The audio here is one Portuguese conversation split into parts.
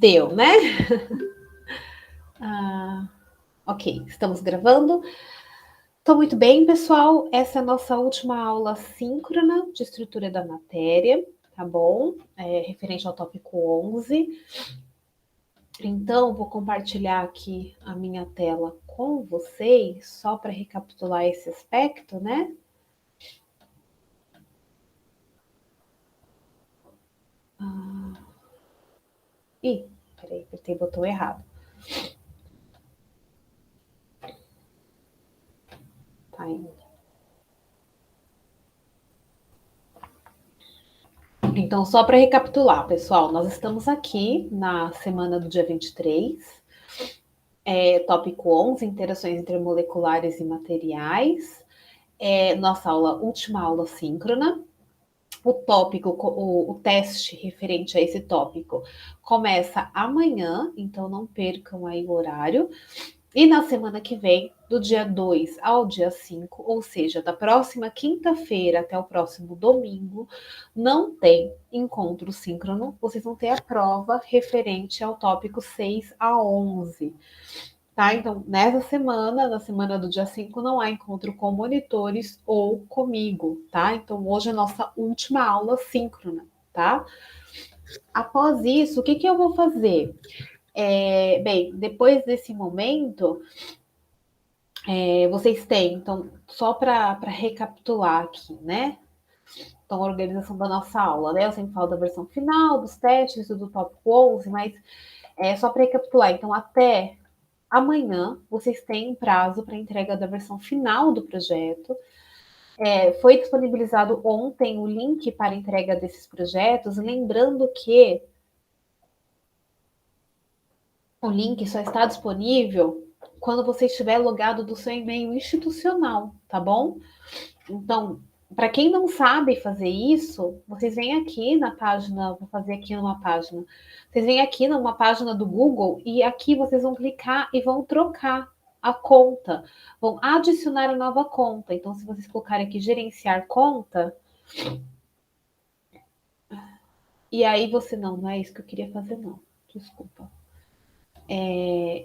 Deu, né? Ok, estamos gravando. Então, muito bem, pessoal. Essa é a nossa última aula síncrona de estrutura da matéria, tá bom? Referente ao tópico 11. Então, vou compartilhar aqui a minha tela com vocês, só para recapitular esse aspecto, né? Peraí, apertei o botão errado. Tá indo. Então, só para recapitular, pessoal, nós estamos aqui na semana do dia 23, tópico 11, interações intermoleculares e materiais, nossa última aula síncrona. O tópico, o teste referente a esse tópico começa amanhã, então não percam aí o horário. E na semana que vem, do dia 2 ao dia 5, ou seja, da próxima quinta-feira até o próximo domingo, não tem encontro síncrono, vocês vão ter a prova referente ao tópico 6 a 11. Tá? Então, nessa semana, na semana do dia 5, não há encontro com monitores ou comigo, tá? Então, hoje é a nossa última aula síncrona, tá? Após isso, o que eu vou fazer? Bem, depois desse momento, vocês têm, então, só para recapitular aqui, né? Então, a organização da nossa aula, né? Eu sempre falo da versão final, dos testes, do tópico 11, mas só para recapitular. Então, até amanhã, vocês têm prazo para entrega da versão final do projeto. Foi disponibilizado ontem o link para entrega desses projetos, lembrando que o link só está disponível quando você estiver logado do seu e-mail institucional, tá bom? Então, para quem não sabe fazer isso, vocês vêm aqui na página, vou fazer aqui numa página, vocês vêm aqui numa página do Google e aqui vocês vão clicar e vão trocar a conta, vão adicionar a nova conta. Então, se vocês colocarem aqui gerenciar conta, e aí você, não é isso que eu queria fazer, não, desculpa.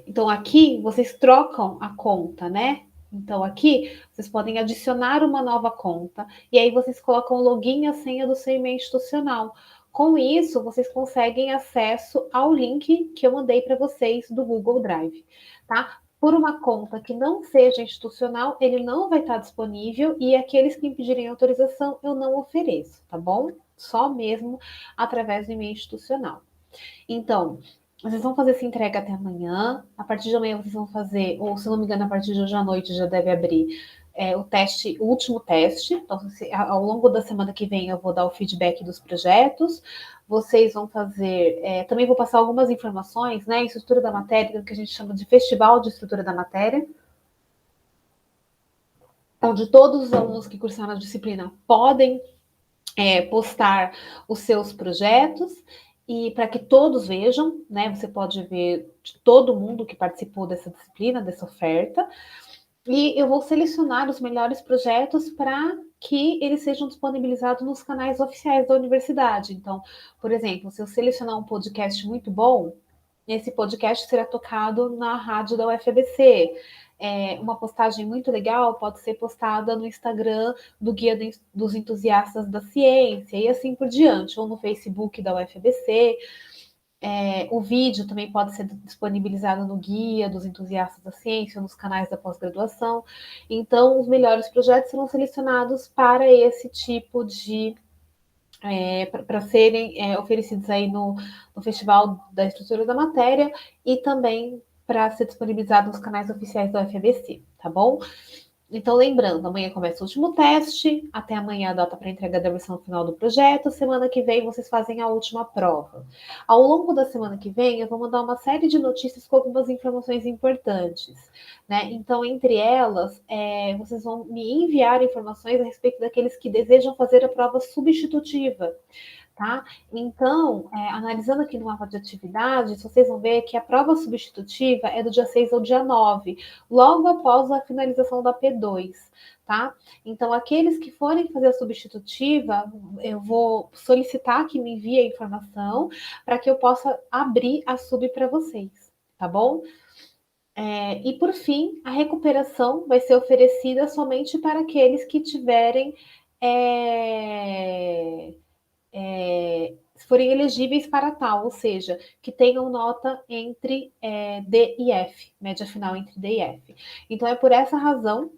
Então, aqui vocês trocam a conta, né? Então, aqui vocês podem adicionar uma nova conta e aí vocês colocam o login e a senha do seu e-mail institucional. Com isso, vocês conseguem acesso ao link que eu mandei para vocês do Google Drive, tá? Por uma conta que não seja institucional, ele não vai estar disponível e aqueles que pedirem autorização eu não ofereço, tá bom? Só mesmo através do e-mail institucional. Então, vocês vão fazer essa entrega até amanhã. A partir de amanhã vocês vão fazer, ou se não me engano, a partir de hoje à noite já deve abrir o último teste. Então, ao longo da semana que vem eu vou dar o feedback dos projetos. Vocês vão fazer, também vou passar algumas informações, né? Estrutura da matéria, que a gente chama de Festival de Estrutura da Matéria, onde todos os alunos que cursaram a disciplina podem postar os seus projetos e para que todos vejam, né? Você pode ver de todo mundo que participou dessa disciplina, dessa oferta, e eu vou selecionar os melhores projetos para que eles sejam disponibilizados nos canais oficiais da universidade. Então, por exemplo, se eu selecionar um podcast muito bom, esse podcast será tocado na rádio da UFABC. Uma postagem muito legal pode ser postada no Instagram do Guia dos Entusiastas da Ciência e assim por diante, ou no Facebook da UFABC. O vídeo também pode ser disponibilizado no Guia dos Entusiastas da Ciência, nos canais da pós-graduação. Então, os melhores projetos serão selecionados para esse tipo de para serem oferecidos aí no Festival da Estrutura da Matéria e também para ser disponibilizado nos canais oficiais da UFABC, tá bom? Então, lembrando, amanhã começa o último teste, até amanhã a data para entrega da versão final do projeto, semana que vem vocês fazem a última prova. Ao longo da semana que vem, eu vou mandar uma série de notícias com algumas informações importantes, né? Então, entre elas, vocês vão me enviar informações a respeito daqueles que desejam fazer a prova substitutiva, tá? Então, analisando aqui no mapa de atividades, vocês vão ver que a prova substitutiva é do dia 6 ao dia 9, logo após a finalização da P2, tá? Então, aqueles que forem fazer a substitutiva, eu vou solicitar que me envie a informação para que eu possa abrir a sub para vocês, tá bom? E por fim, a recuperação vai ser oferecida somente para aqueles que tiverem forem elegíveis para tal, ou seja, que tenham nota entre D e F, média final entre D e F. Então é por essa razão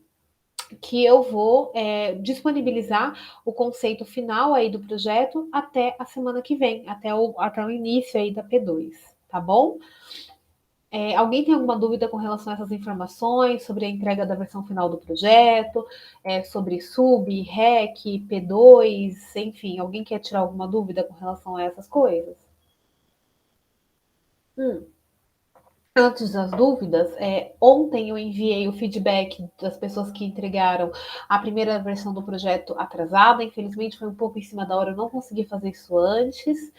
que eu vou disponibilizar o conceito final aí do projeto até a semana que vem, até o início aí da P2, tá bom? Alguém tem alguma dúvida com relação a essas informações sobre a entrega da versão final do projeto, sobre sub, REC, P2, enfim, alguém quer tirar alguma dúvida com relação a essas coisas? Antes das dúvidas, ontem eu enviei o feedback das pessoas que entregaram a primeira versão do projeto atrasada, infelizmente foi um pouco em cima da hora, eu não consegui fazer isso antes.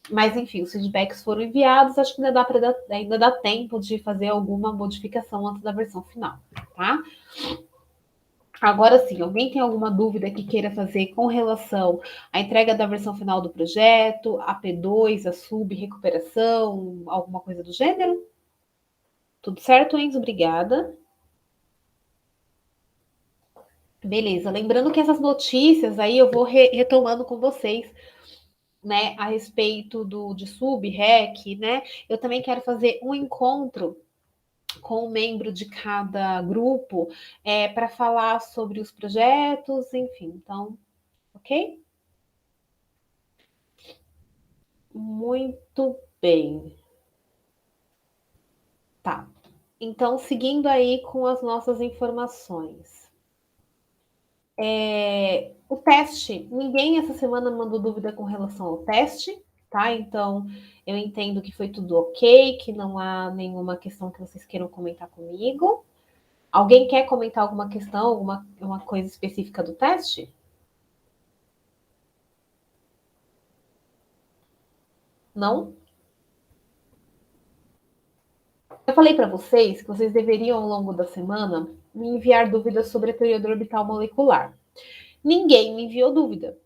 Mas, enfim, os feedbacks foram enviados, acho que ainda dá tempo de fazer alguma modificação antes da versão final, tá? Agora sim, alguém tem alguma dúvida que queira fazer com relação à entrega da versão final do projeto, a P2, a sub, recuperação, alguma coisa do gênero? Tudo certo, Enzo? Obrigada. Beleza, lembrando que essas notícias aí eu vou retomando com vocês, né, a respeito de sub, rec, né? Eu também quero fazer um encontro com um membro de cada grupo para falar sobre os projetos, enfim. Então, ok? Muito bem. Tá. Então, seguindo aí com as nossas informações. O teste, ninguém essa semana mandou dúvida com relação ao teste, tá? Então, eu entendo que foi tudo ok, que não há nenhuma questão que vocês queiram comentar comigo. Alguém quer comentar alguma questão, alguma coisa específica do teste? Não? Eu falei para vocês que vocês deveriam, ao longo da semana, me enviar dúvidas sobre a teoria do orbital molecular. Ninguém me enviou dúvida.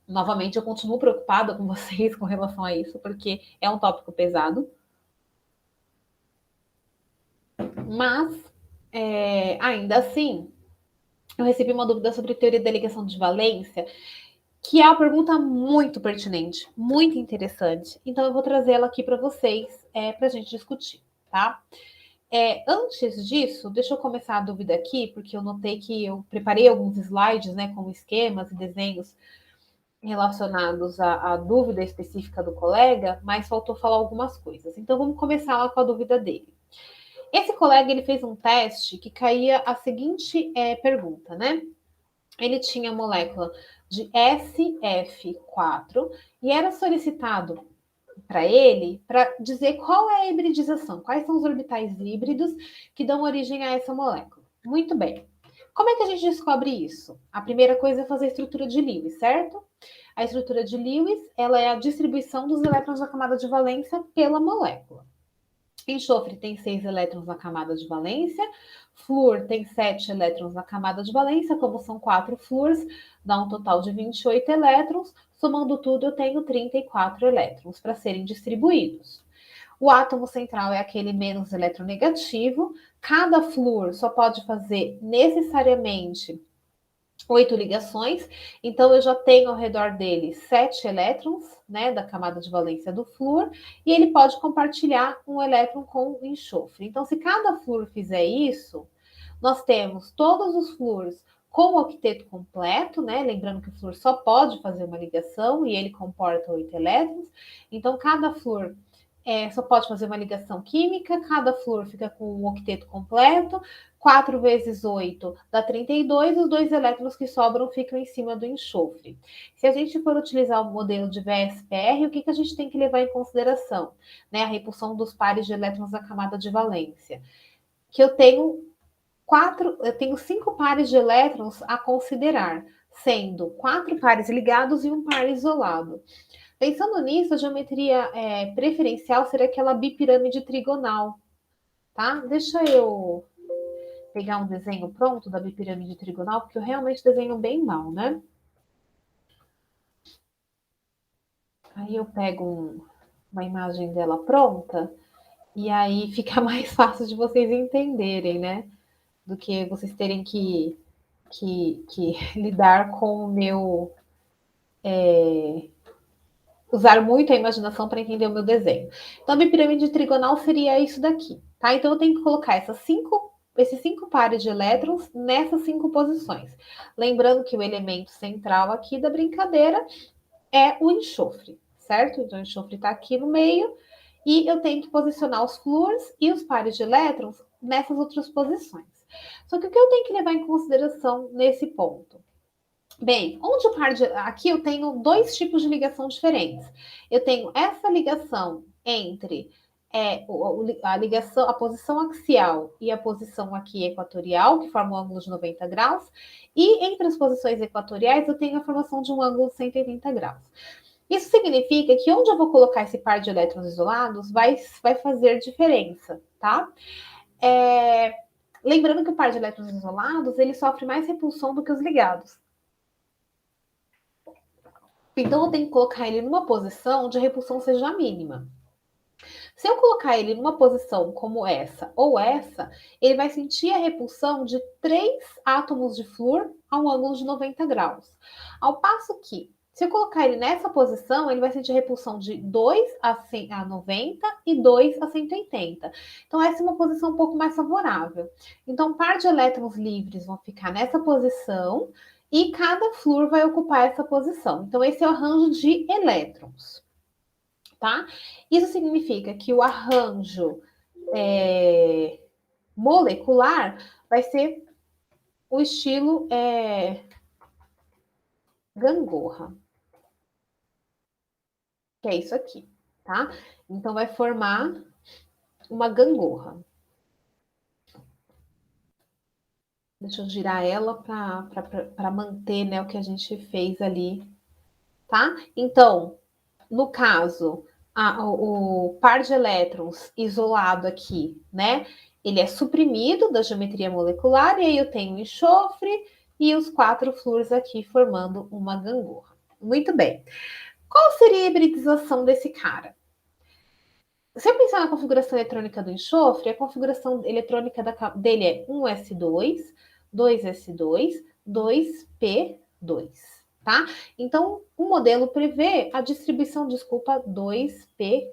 Novamente, eu continuo preocupada com vocês com relação a isso, porque é um tópico pesado. Mas, ainda assim, eu recebi uma dúvida sobre a teoria da ligação de valência, que é uma pergunta muito pertinente, muito interessante. Então, eu vou trazê-la aqui para vocês, para a gente discutir, tá? Antes disso, deixa eu começar a dúvida aqui, porque eu notei que eu preparei alguns slides, né, com esquemas e desenhos relacionados à dúvida específica do colega, mas faltou falar algumas coisas. Então, vamos começar lá com a dúvida dele. Esse colega, ele fez um teste que caía a seguinte pergunta, né? Ele tinha a molécula de SF4 e era solicitado para ele para dizer qual é a hibridização, quais são os orbitais híbridos que dão origem a essa molécula. Muito bem. Como é que a gente descobre isso? A primeira coisa é fazer a estrutura de Lewis, certo? A estrutura de Lewis, ela é a distribuição dos elétrons da camada de valência pela molécula. Enxofre tem 6 elétrons na camada de valência, flúor tem 7 elétrons na camada de valência, como são 4 flúores, dá um total de 28 elétrons, somando tudo eu tenho 34 elétrons para serem distribuídos. O átomo central é aquele menos eletronegativo, cada flúor só pode fazer necessariamente 8 ligações, então eu já tenho ao redor dele 7 elétrons, né, da camada de valência do flúor, e ele pode compartilhar um elétron com o enxofre. Então, se cada flúor fizer isso, nós temos todos os flúores com o octeto completo, né? Lembrando que o flúor só pode fazer uma ligação e ele comporta 8 elétrons. Então, cada flúor só pode fazer uma ligação química, cada flúor fica com um octeto completo, 4 vezes 8 dá 32, os 2 elétrons que sobram ficam em cima do enxofre. Se a gente for utilizar o modelo de VSPR, o que a gente tem que levar em consideração? Né, a repulsão dos pares de elétrons da camada de valência. Que eu tenho 5 pares de elétrons a considerar. sendo 4 pares ligados e um par isolado. Pensando nisso, a geometria preferencial seria aquela bipirâmide trigonal, tá? Deixa eu pegar um desenho pronto da bipirâmide trigonal, porque eu realmente desenho bem mal, né? Aí eu pego uma imagem dela pronta e aí fica mais fácil de vocês entenderem, né? Do que vocês terem que lidar com o meu. Usar muito a imaginação para entender o meu desenho. Então, a bipirâmide trigonal seria isso daqui, tá? Então, eu tenho que colocar esses 5 pares de elétrons nessas 5 posições. Lembrando que o elemento central aqui da brincadeira é o enxofre, certo? Então, o enxofre está aqui no meio e eu tenho que posicionar os flúors e os pares de elétrons nessas outras posições. Só que o que eu tenho que levar em consideração nesse ponto? Bem, onde o par de. Aqui eu tenho dois tipos de ligação diferentes. Eu tenho essa ligação entre a ligação, a posição axial e a posição aqui equatorial, que forma um ângulo de 90 graus, e entre as posições equatoriais eu tenho a formação de um ângulo de 180 graus. Isso significa que onde eu vou colocar esse par de elétrons isolados vai fazer diferença, tá? Lembrando que o par de elétrons isolados ele sofre mais repulsão do que os ligados. Então, eu tenho que colocar ele numa posição onde a repulsão seja mínima. Se eu colocar ele numa posição como essa ou essa, ele vai sentir a repulsão de 3 átomos de flúor a um ângulo de 90 graus. Ao passo que, se eu colocar ele nessa posição, ele vai sentir a repulsão de 2 a 90 e 2 a 180. Então, essa é uma posição um pouco mais favorável. Então, um par de elétrons livres vão ficar nessa posição e cada flúor vai ocupar essa posição. Então, esse é o arranjo de elétrons, tá? Isso significa que o arranjo molecular vai ser o estilo gangorra, que é isso aqui, tá? Então, vai formar uma gangorra. Deixa eu girar ela para manter, né, o que a gente fez ali, tá? Então, no caso, o par de elétrons isolado aqui, né? Ele é suprimido da geometria molecular, e aí eu tenho o enxofre e os 4 flúores aqui formando uma gangorra. Muito bem. Qual seria a hibridização desse cara? Se eu pensar na configuração eletrônica do enxofre, a configuração eletrônica dele é 1s2, 2s2, 2p2, tá? Então, o modelo prevê a distribuição, 2p4.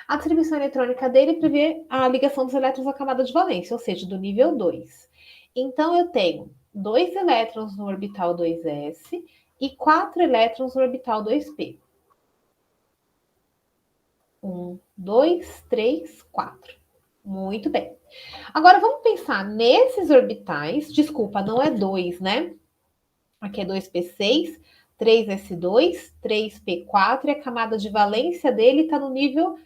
A distribuição eletrônica dele prevê a ligação dos elétrons à camada de valência, ou seja, do nível 2. Então, eu tenho 2 elétrons no orbital 2s e 4 elétrons no orbital 2p. 1, 2, 3, 4. Muito bem. Agora vamos pensar nesses orbitais. Desculpa, não é 2, né? Aqui é 2p6, 3s2, 3p4 e a camada de valência dele está no nível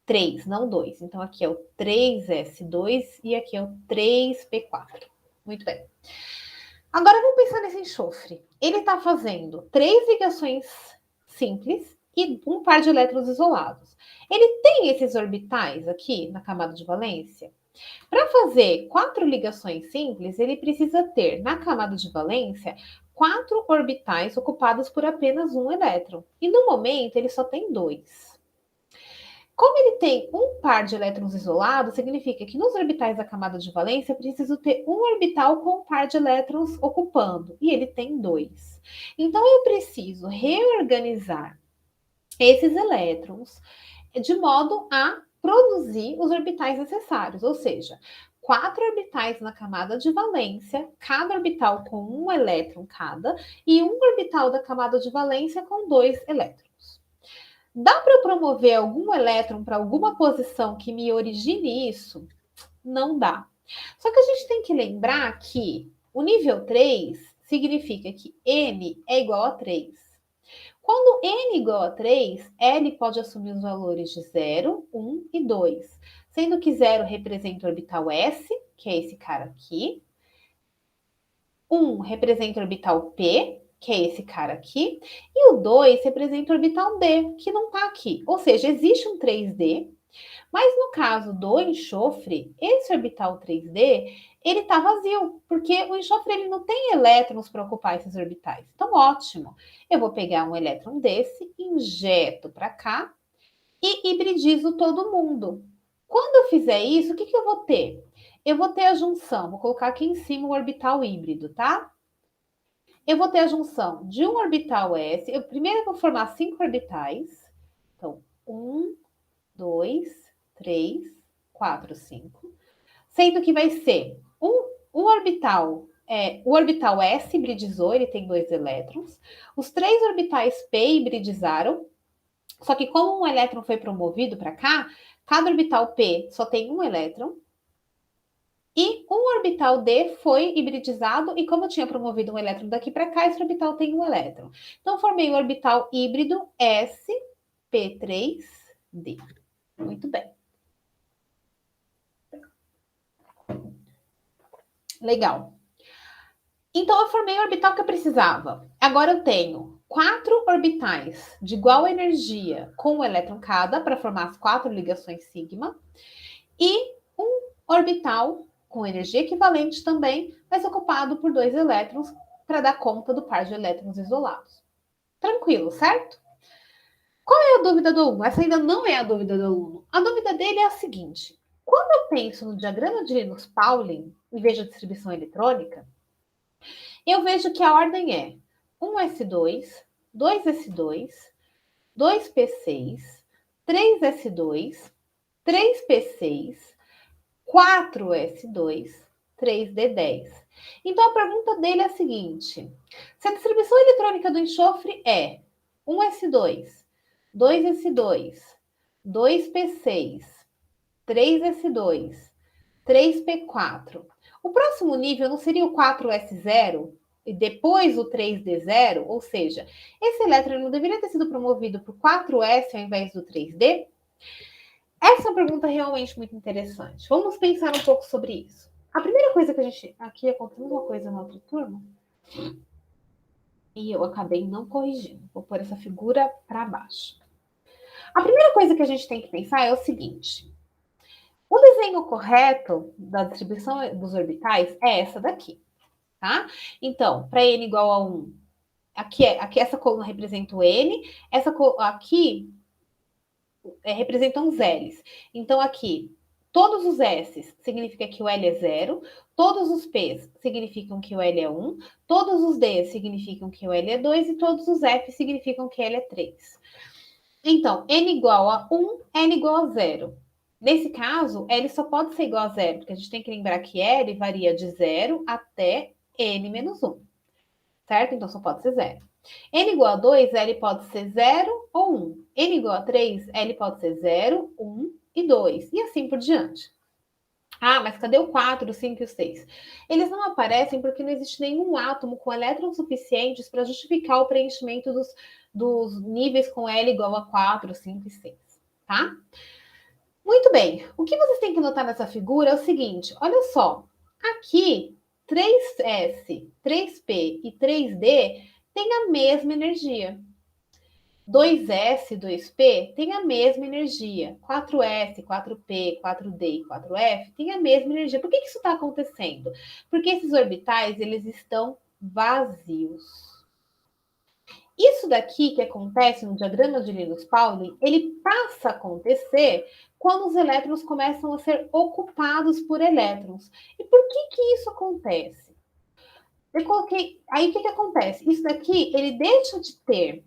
3, não 2. Então aqui é o 3s2 e aqui é o 3p4. Muito bem. Agora vamos pensar nesse enxofre. Ele está fazendo 3 ligações simples e um par de elétrons isolados. Ele tem esses orbitais aqui na camada de valência? Para fazer 4 ligações simples, ele precisa ter na camada de valência 4 orbitais ocupados por apenas um elétron. E no momento ele só tem 2. Como ele tem um par de elétrons isolados, significa que nos orbitais da camada de valência eu preciso ter um orbital com um par de elétrons ocupando, e ele tem 2. Então eu preciso reorganizar esses elétrons de modo a produzir os orbitais necessários, ou seja, 4 orbitais na camada de valência, cada orbital com um elétron cada, e um orbital da camada de valência com 2 elétrons. Dá para promover algum elétron para alguma posição que me origine isso? Não dá. Só que a gente tem que lembrar que o nível 3 significa que n é igual a 3. Quando n igual a 3, L pode assumir os valores de 0, 1 e 2, sendo que 0 representa o orbital S, que é esse cara aqui. 1 representa o orbital P, que é esse cara aqui, e o 2 representa o orbital D, que não está aqui. Ou seja, existe um 3D, mas no caso do enxofre, esse orbital 3D, ele está vazio, porque o enxofre ele não tem elétrons para ocupar esses orbitais. Então, ótimo. Eu vou pegar um elétron desse, injeto para cá e hibridizo todo mundo. Quando eu fizer isso, o que, que eu vou ter? Eu vou ter a junção, vou colocar aqui em cima o orbital híbrido, tá? Eu vou ter a junção de um orbital S. Primeiro eu vou formar 5 orbitais. Então, 1, 2, 3, 4, 5. Sendo que vai ser o orbital S hibridizou, ele tem 2 elétrons. Os 3 orbitais P hibridizaram. Só que como um elétron foi promovido para cá, cada orbital P só tem um elétron. E um orbital D foi hibridizado, e como eu tinha promovido um elétron daqui para cá, esse orbital tem um elétron. Então, formei o orbital híbrido sp3d. Muito bem. Legal. Então, eu formei o orbital que eu precisava. Agora eu tenho 4 orbitais de igual energia com um elétron cada, para formar as 4 ligações sigma, e um orbital com energia equivalente também, mas ocupado por 2 elétrons, para dar conta do par de elétrons isolados. Tranquilo, certo? Qual é a dúvida do aluno? Essa ainda não é a dúvida do aluno. A dúvida dele é a seguinte: quando eu penso no diagrama de Linus-Pauling e vejo a distribuição eletrônica, eu vejo que a ordem é 1s2, 2s2, 2p6, 3s2, 3p6, 4s2, 3d10. Então, a pergunta dele é a seguinte: se a distribuição eletrônica do enxofre é 1s2, 2s2, 2p6, 3s2, 3p4, o próximo nível não seria o 4s0 e depois o 3d0? Ou seja, esse elétron não deveria ter sido promovido por 4s ao invés do 3d? Essa é uma pergunta realmente muito interessante. Vamos pensar um pouco sobre isso. A primeira coisa que a gente... Aqui aconteceu uma coisa na outra turma e eu acabei não corrigindo. Vou pôr essa figura para baixo. A primeira coisa que a gente tem que pensar é o seguinte: o desenho correto da distribuição dos orbitais é essa daqui, tá? Então, para n igual a 1, aqui essa coluna representa o n, aqui representam os L's. Então, aqui, todos os S significa que o L é 0, todos os P's significam que o L é 1, todos os D's significam que o L é 2 e todos os F significam que L é 3. Então, N igual a 1, N igual a 0. Nesse caso, L só pode ser igual a 0, porque a gente tem que lembrar que L varia de 0 até N menos 1, certo? Então, só pode ser 0. N igual a 2, L pode ser 0 ou 1. N igual a 3, L pode ser 0, 1 e 2. E assim por diante. Ah, mas cadê o 4, o 5 e o 6? Eles não aparecem porque não existe nenhum átomo com elétrons suficientes para justificar o preenchimento dos níveis com L igual a 4, 5 e 6, tá? Muito bem. O que vocês têm que notar nessa figura é o seguinte, olha só. Aqui, 3S, 3P e 3D têm a mesma energia. 2S, 2P tem a mesma energia. 4S, 4P, 4D e 4F tem a mesma energia. Por que isso está acontecendo? Porque esses orbitais, eles estão vazios. Isso daqui que acontece no diagrama de Linus-Pauling, ele passa a acontecer quando os elétrons começam a ser ocupados por elétrons. E por que isso acontece? Eu coloquei... Aí, o que acontece? Isso daqui, ele deixa de ter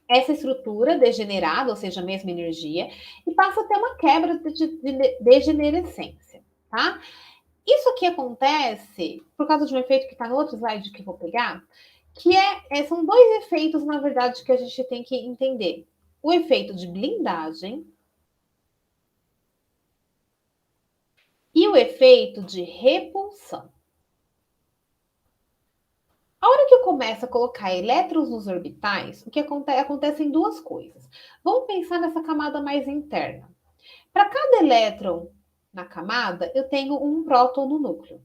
essa estrutura degenerada, ou seja, a mesma energia, e passa a ter uma quebra de degenerescência, tá? Isso aqui acontece por causa de um efeito que está no outro slide que eu vou pegar, que são 2 efeitos, na verdade, que a gente tem que entender. O efeito de blindagem e o efeito de repulsão. A hora que eu começo a colocar elétrons nos orbitais, o que acontecem 2 coisas. Vamos pensar nessa camada mais interna. Para cada elétron na camada, eu tenho um próton no núcleo.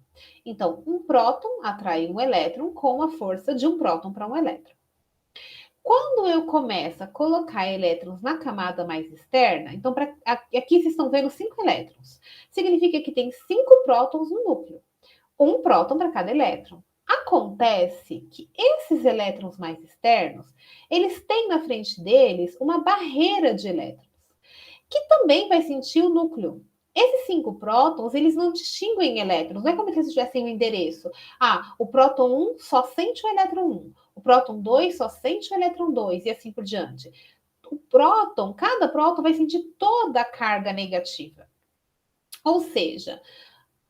Então, um próton atrai um elétron com a força de um próton para um elétron. Quando eu começo a colocar elétrons na camada mais externa, então aqui vocês estão vendo 5 elétrons. Significa que tem 5 prótons no núcleo. Um próton para cada elétron. Acontece que esses elétrons mais externos, eles têm na frente deles uma barreira de elétrons, que também vai sentir o núcleo. Esses 5 prótons, eles não distinguem elétrons, não é como se eles tivessem um endereço. Ah, o próton 1 só sente o elétron 1, o próton 2 só sente o elétron 2 e assim por diante. O próton, cada próton vai sentir toda a carga negativa. Ou seja,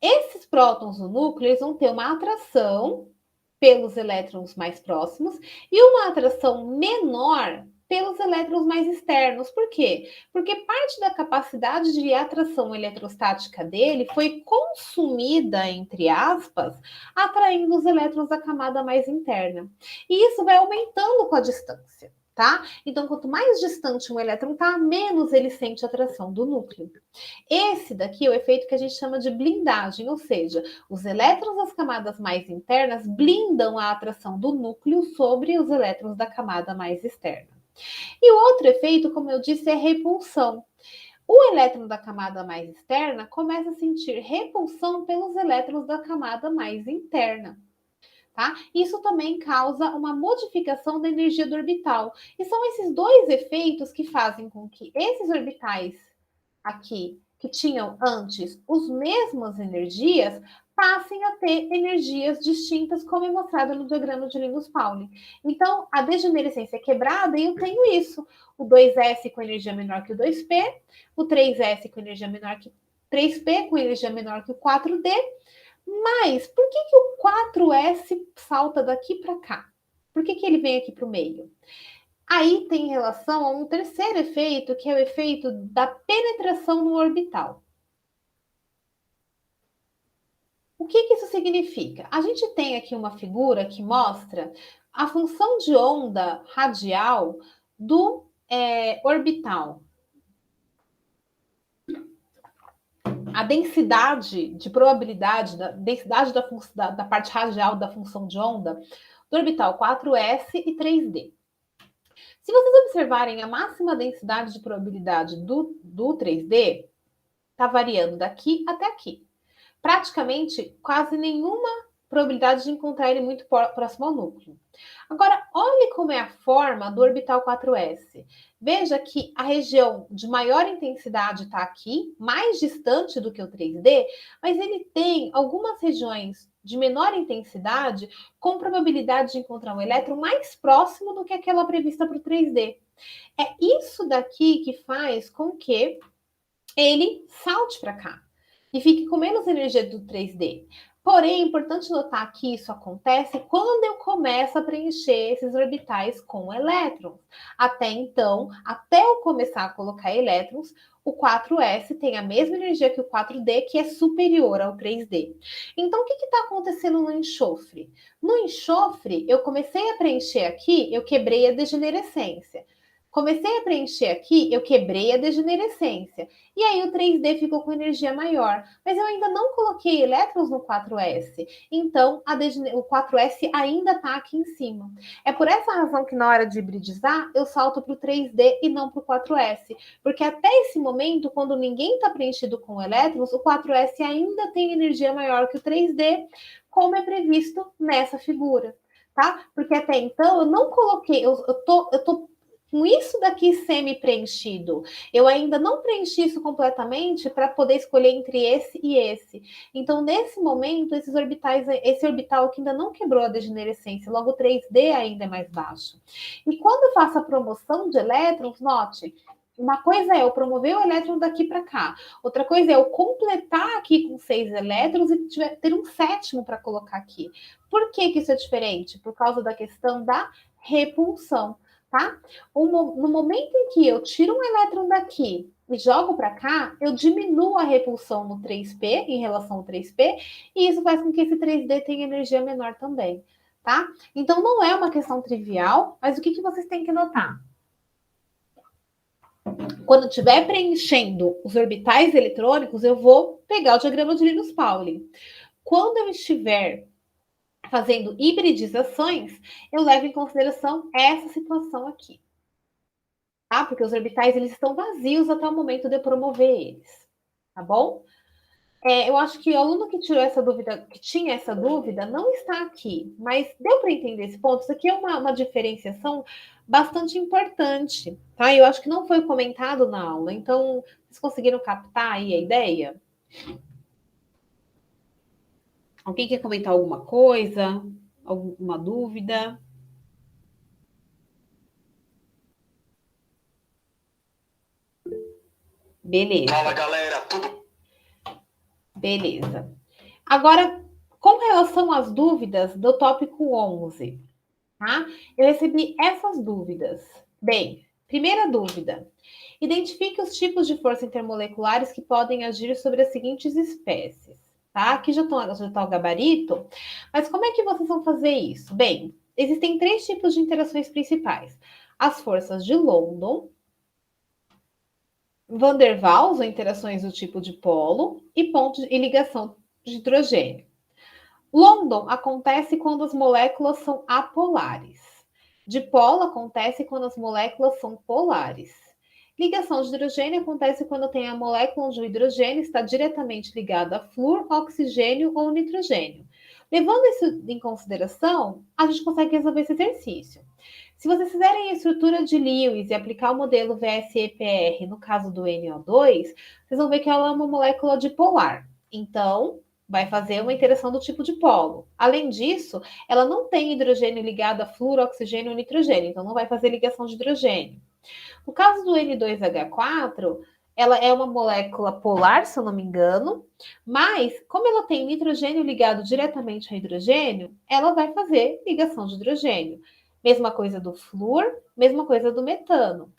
esses prótons no núcleo, eles vão ter uma atração pelos elétrons mais próximos e uma atração menor pelos elétrons mais externos. Por quê? Porque parte da capacidade de atração eletrostática dele foi consumida, entre aspas, atraindo os elétrons da camada mais interna. E isso vai aumentando com a distância, tá? Então, quanto mais distante um elétron está, menos ele sente a atração do núcleo. Esse daqui é o efeito que a gente chama de blindagem, ou seja, os elétrons das camadas mais internas blindam a atração do núcleo sobre os elétrons da camada mais externa. E o outro efeito, como eu disse, é repulsão. O elétron da camada mais externa começa a sentir repulsão pelos elétrons da camada mais interna. Tá? Isso também causa uma modificação da energia do orbital. E são esses dois efeitos que fazem com que esses orbitais aqui, que tinham antes as mesmas energias, passem a ter energias distintas, como é mostrado no diagrama de Linus-Pauling. Então, a degenerescência é quebrada e eu tenho isso. O 2s com energia menor que o 2p, o 3s com energia menor que 3p, com energia menor que o 4d. Mas por que o 4s salta daqui para cá? Por que ele vem aqui para o meio? Aí tem relação a um terceiro efeito, que é o efeito da penetração no orbital. O que isso significa? A gente tem aqui uma figura que mostra a função de onda radial do orbital. A densidade de probabilidade, da densidade da parte radial da função de onda do orbital 4s e 3d. Se vocês observarem a máxima densidade de probabilidade do 3D, está variando daqui até aqui. Praticamente quase nenhuma probabilidade de encontrar ele muito próximo ao núcleo. Agora, olhe como é a forma do orbital 4s. Veja que a região de maior intensidade está aqui, mais distante do que o 3D, mas ele tem algumas regiões de menor intensidade com probabilidade de encontrar um elétron mais próximo do que aquela prevista para o 3D. É isso daqui que faz com que ele salte para cá e fique com menos energia do 3D. Porém, é importante notar que isso acontece quando eu começo a preencher esses orbitais com elétrons. Até então, até eu começar a colocar elétrons, o 4s tem a mesma energia que o 4d, que é superior ao 3d. Então, o que está acontecendo no enxofre? No enxofre, eu comecei a preencher aqui, eu quebrei a degenerescência. Comecei a preencher aqui, eu quebrei a degenerescência. E aí o 3D ficou com energia maior. Mas eu ainda não coloquei elétrons no 4S. Então, o 4S ainda está aqui em cima. É por essa razão que na hora de hibridizar, eu salto para o 3D e não para o 4S. Porque até esse momento, quando ninguém está preenchido com elétrons, o 4S ainda tem energia maior que o 3D, como é previsto nessa figura. Tá? Porque até então eu não coloquei, eu tô com isso daqui semi-preenchido. Eu ainda não preenchi isso completamente para poder escolher entre esse e esse. Então, nesse momento, esses orbitais, esse orbital aqui ainda não quebrou a degenerescência, logo o 3D ainda é mais baixo. E quando eu faço a promoção de elétrons, note, uma coisa é eu promover o elétron daqui para cá. Outra coisa é eu completar aqui com 6 elétrons e ter um sétimo para colocar aqui. Por que isso é diferente? Por causa da questão da repulsão. Tá? No momento em que eu tiro um elétron daqui e jogo para cá, eu diminuo a repulsão no 3p em relação ao 3p, e isso faz com que esse 3d tenha energia menor também, tá? Então não é uma questão trivial, mas o que vocês têm que notar? Quando estiver preenchendo os orbitais eletrônicos, eu vou pegar o diagrama de Linus-Pauling. Quando eu estiver fazendo hibridizações, eu levo em consideração essa situação aqui. Tá? Porque os orbitais eles estão vazios até o momento de eu promover eles. Tá bom? Eu acho que o aluno que tirou essa dúvida, que tinha essa dúvida, não está aqui, mas deu para entender esse ponto. Isso aqui é uma diferenciação bastante importante, tá? Eu acho que não foi comentado na aula, então vocês conseguiram captar aí a ideia? Alguém quer comentar alguma coisa? Alguma dúvida? Beleza. Fala, galera, tudo? Beleza. Agora, com relação às dúvidas do tópico 11, tá? Eu recebi essas dúvidas. Bem, primeira dúvida. Identifique os tipos de força intermoleculares que podem agir sobre as seguintes espécies. Tá? Aqui já está o gabarito, mas como é que vocês vão fazer isso? Bem, existem três tipos de interações principais: as forças de London, Van der Waals, ou interações do tipo dipolo, e ponto e ligação de hidrogênio. London acontece quando as moléculas são apolares. Dipolo acontece quando as moléculas são polares. Ligação de hidrogênio acontece quando tem a molécula onde o hidrogênio está diretamente ligado a flúor, oxigênio ou nitrogênio. Levando isso em consideração, a gente consegue resolver esse exercício. Se vocês fizerem a estrutura de Lewis e aplicar o modelo VSEPR no caso do NO2, vocês vão ver que ela é uma molécula dipolar. Então, vai fazer uma interação do tipo dipolo. Além disso, ela não tem hidrogênio ligado a flúor, oxigênio ou nitrogênio, então não vai fazer ligação de hidrogênio. No caso do N2H4, ela é uma molécula polar, se eu não me engano, mas como ela tem nitrogênio ligado diretamente a hidrogênio, ela vai fazer ligação de hidrogênio. Mesma coisa do flúor, mesma coisa do metano,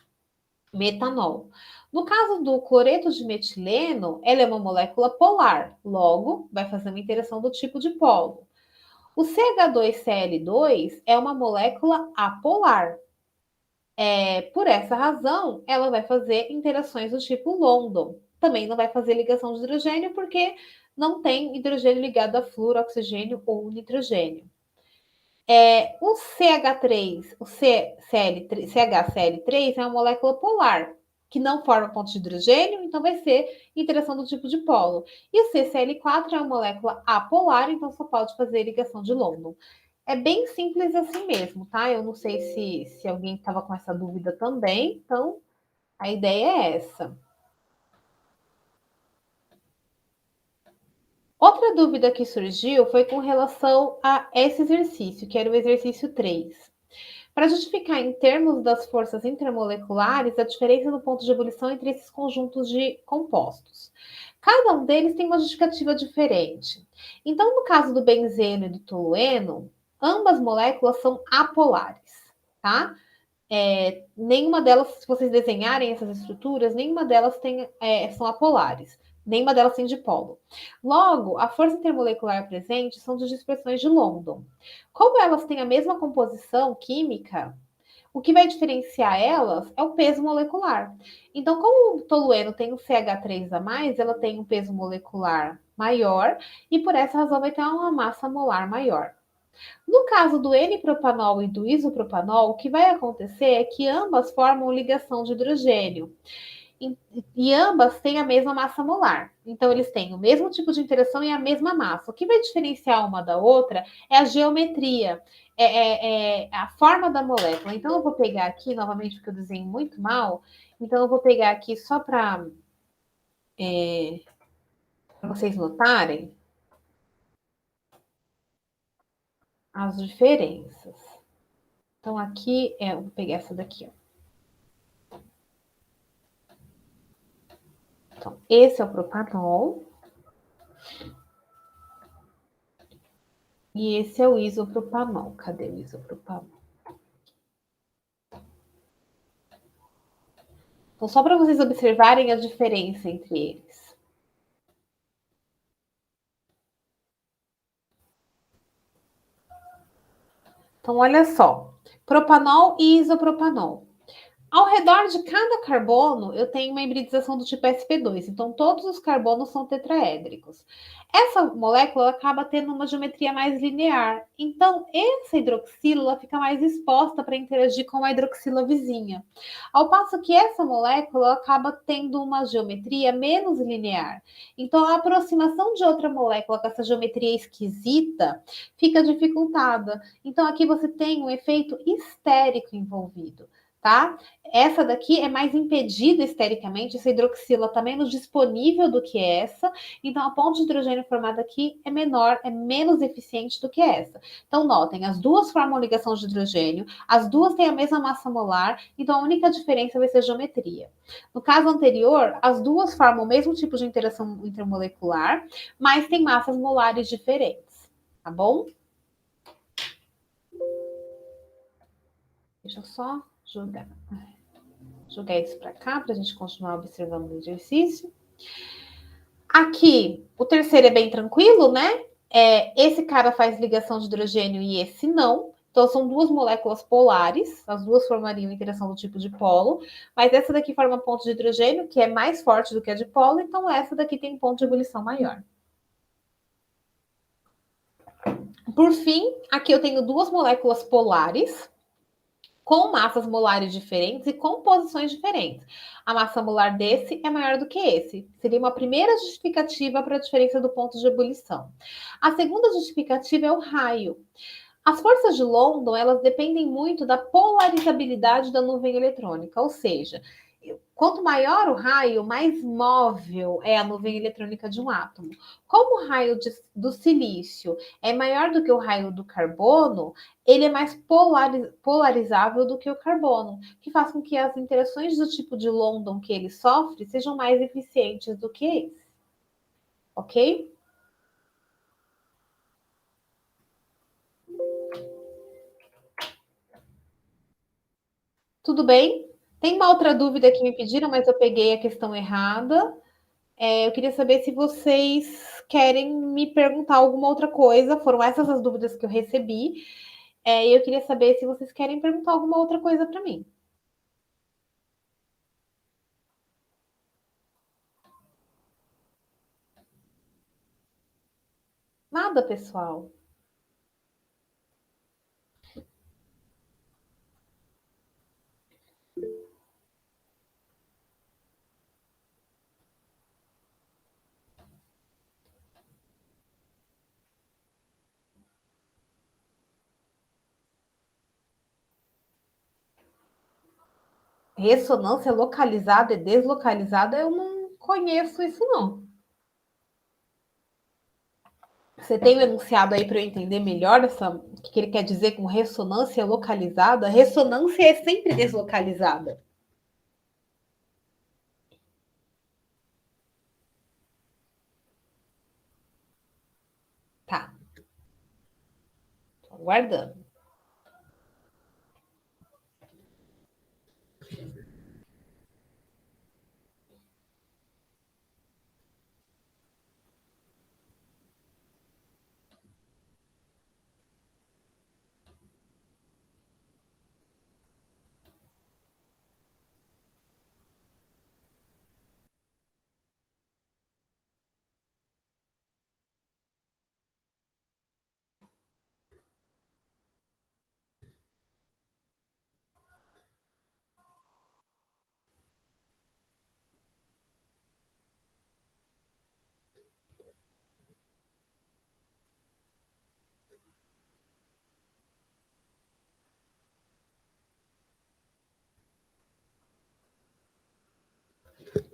metanol. No caso do cloreto de metileno, ela é uma molécula polar, logo vai fazer uma interação do tipo dipolo. O CH2Cl2 é uma molécula apolar. Por essa razão, ela vai fazer interações do tipo London. Também não vai fazer ligação de hidrogênio porque não tem hidrogênio ligado a flúor, oxigênio ou nitrogênio. O CH3, o CHCl3 é uma molécula polar, que não forma ponto de hidrogênio, então vai ser interação do tipo dipolo. E o CCl4 é uma molécula apolar, então só pode fazer ligação de London. É bem simples assim mesmo, tá? Eu não sei se alguém estava com essa dúvida também, então a ideia é essa. Outra dúvida que surgiu foi com relação a esse exercício, que era o exercício 3. Para justificar em termos das forças intermoleculares a diferença no ponto de ebulição entre esses conjuntos de compostos. Cada um deles tem uma justificativa diferente. Então, no caso do benzeno e do tolueno, ambas moléculas são apolares, tá? Nenhuma delas, se vocês desenharem essas estruturas, nenhuma delas são apolares. Nenhuma delas tem dipolo. Logo, a força intermolecular presente são de dispersões de London. Como elas têm a mesma composição química, o que vai diferenciar elas é o peso molecular. Então, como o tolueno tem um CH3 a mais, ela tem um peso molecular maior e por essa razão vai ter uma massa molar maior. No caso do N-propanol e do isopropanol, o que vai acontecer é que ambas formam ligação de hidrogênio. E ambas têm a mesma massa molar. Então, eles têm o mesmo tipo de interação e a mesma massa. O que vai diferenciar uma da outra é a geometria, é a forma da molécula. Então, eu vou pegar aqui, novamente, porque eu desenho muito mal. Então, eu vou pegar aqui só para vocês notarem as diferenças. Então, aqui, eu vou pegar essa daqui, ó. Então, esse é o propanol. E esse é o isopropanol. Cadê o isopropanol? Então, só para vocês observarem a diferença entre eles. Então, olha só. Propanol e isopropanol. Ao redor de cada carbono, eu tenho uma hibridização do tipo sp2. Então, todos os carbonos são tetraédricos. Essa molécula acaba tendo uma geometria mais linear. Então, essa hidroxila fica mais exposta para interagir com a hidroxila vizinha. Ao passo que essa molécula acaba tendo uma geometria menos linear. Então, a aproximação de outra molécula com essa geometria esquisita fica dificultada. Então, aqui você tem um efeito estérico envolvido, tá? Essa daqui é mais impedida estericamente, essa hidroxila está menos disponível do que essa, então a ponte de hidrogênio formada aqui é menor, é menos eficiente do que essa. Então, notem, as duas formam ligação de hidrogênio, as duas têm a mesma massa molar, então a única diferença vai ser a geometria. No caso anterior, as duas formam o mesmo tipo de interação intermolecular, mas têm massas molares diferentes, tá bom? Deixa eu só jogar isso para cá para a gente continuar observando o exercício. Aqui, o terceiro é bem tranquilo, né? Esse cara faz ligação de hidrogênio e esse não. Então, são duas moléculas polares, as duas formariam interação do tipo dipolo, mas essa daqui forma ponto de hidrogênio, que é mais forte do que a dipolo, então essa daqui tem ponto de ebulição maior. Por fim, aqui eu tenho duas moléculas polares, com massas molares diferentes e composições diferentes. A massa molar desse é maior do que esse. Seria uma primeira justificativa para a diferença do ponto de ebulição. A segunda justificativa é o raio. As forças de London, elas dependem muito da polarizabilidade da nuvem eletrônica, ou seja, quanto maior o raio, mais móvel é a nuvem eletrônica de um átomo. Como o raio do silício é maior do que o raio do carbono, ele é mais polarizável do que o carbono, que faz com que as interações do tipo de London que ele sofre sejam mais eficientes do que esse. Ok? Tudo bem? Tem uma outra dúvida que me pediram, mas eu peguei a questão errada. Eu queria saber se vocês querem me perguntar alguma outra coisa. Foram essas as dúvidas que eu recebi. E eu queria saber se vocês querem perguntar alguma outra coisa para mim. Nada, pessoal. Ressonância localizada e deslocalizada, eu não conheço isso, não. Você tem o um enunciado aí para eu entender melhor o que ele quer dizer com ressonância localizada? Ressonância é sempre deslocalizada. Tá. Tô aguardando.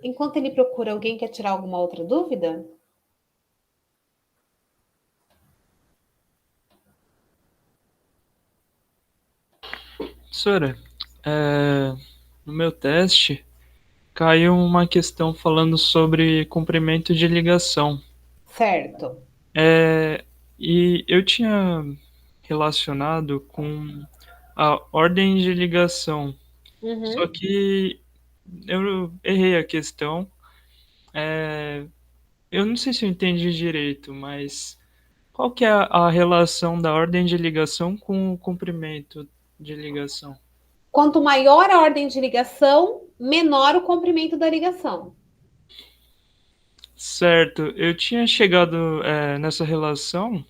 Enquanto ele procura, alguém quer tirar alguma outra dúvida? Professora, no meu teste caiu uma questão falando sobre comprimento de ligação. Certo. E eu tinha relacionado com a ordem de ligação, só Uhum. que eu errei a questão. Eu não sei se eu entendi direito, mas qual que é a relação da ordem de ligação com o comprimento de ligação? Quanto maior a ordem de ligação, menor o comprimento da ligação. Certo, eu tinha chegado nessa relação,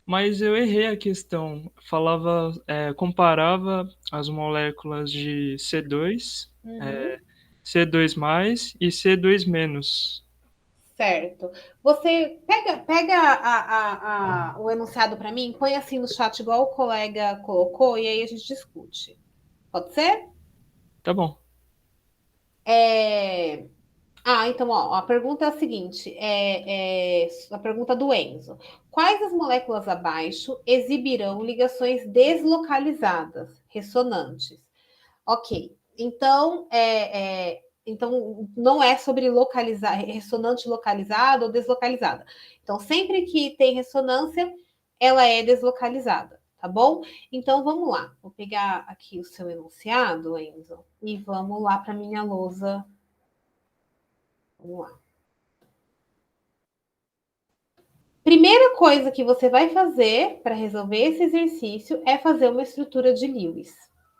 mas eu errei a questão. Falava, comparava as moléculas de C2, Uhum. C2+, e C2-. Certo. Você pega o enunciado para mim, põe assim no chat, igual o colega colocou, e aí a gente discute. Pode ser? Tá bom. Então, ó, a pergunta é a seguinte: a pergunta do Enzo. Quais as moléculas abaixo exibirão ligações deslocalizadas, ressonantes? Ok. Então, não é sobre localizar, ressonante localizada ou deslocalizada. Então, sempre que tem ressonância, ela é deslocalizada, tá bom? Então, vamos lá. Vou pegar aqui o seu enunciado, Enzo, e vamos lá para minha lousa. Vamos lá. Primeira coisa que você vai fazer para resolver esse exercício é fazer uma estrutura de Lewis,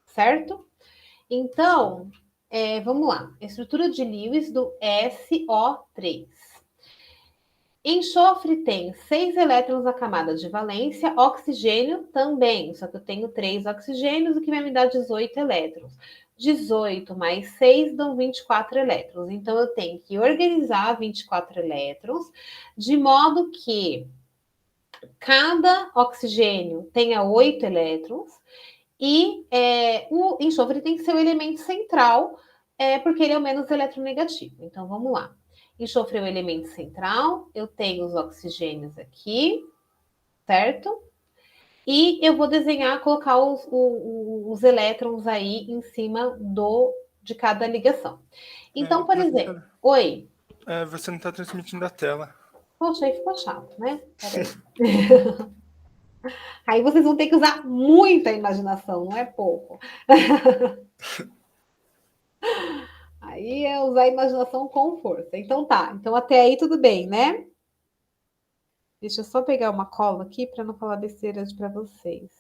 certo? Então, vamos lá. Estrutura de Lewis do SO3. Enxofre tem 6 elétrons na camada de valência, oxigênio também, só que eu tenho 3 oxigênios, o que vai me dar 18 elétrons. 18 mais 6 dão 24 elétrons. Então, eu tenho que organizar 24 elétrons, de modo que cada oxigênio tenha 8 elétrons, e o enxofre tem que ser o elemento central, porque ele é o menos eletronegativo. Então, vamos lá. Enxofre é o elemento central, eu tenho os oxigênios aqui, certo? E eu vou desenhar, colocar os elétrons aí em cima de cada ligação. Então, por exemplo, oi. Você não está transmitindo a tela. Poxa, aí ficou chato, né? Peraí. Aí vocês vão ter que usar muita imaginação, não é pouco. Aí é usar a imaginação com força. Então tá. Então até aí tudo bem, né? Deixa eu só pegar uma cola aqui para não falar besteira para vocês.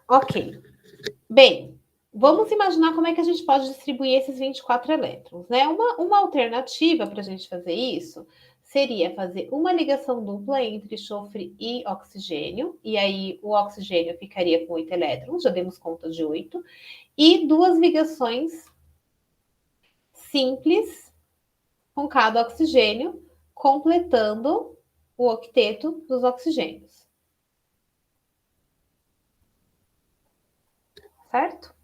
Ok. Bem, vamos imaginar como é que a gente pode distribuir esses 24 elétrons, né? Uma alternativa para a gente fazer isso seria fazer uma ligação dupla entre enxofre e oxigênio, e aí o oxigênio ficaria com 8 elétrons, já demos conta de 8, e duas ligações simples com cada oxigênio, completando o octeto dos oxigênios. Certo?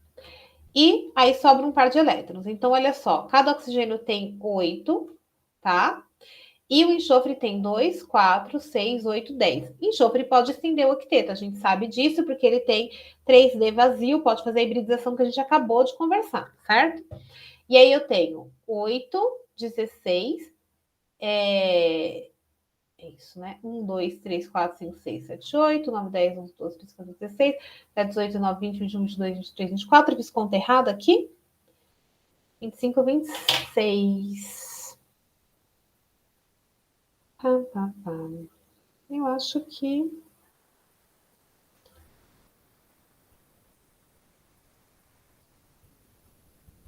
E aí sobra um par de elétrons. Então, olha só, cada oxigênio tem 8, tá? E o enxofre tem 2, 4, 6, 8, 10. Enxofre pode estender o octeto, a gente sabe disso, porque ele tem 3D vazio, pode fazer a hibridização que a gente acabou de conversar, certo? E aí eu tenho 8, 16, é isso, né? 1, 2, 3, 4, 5, 6, 7, 8, 9, 10, 11, 12, 13, 14, 16, 17, 18, 19, 20, 21, 22, 23, 24. Fiz conta errada aqui. 25, 26. Pam, pam, pam. Eu acho que...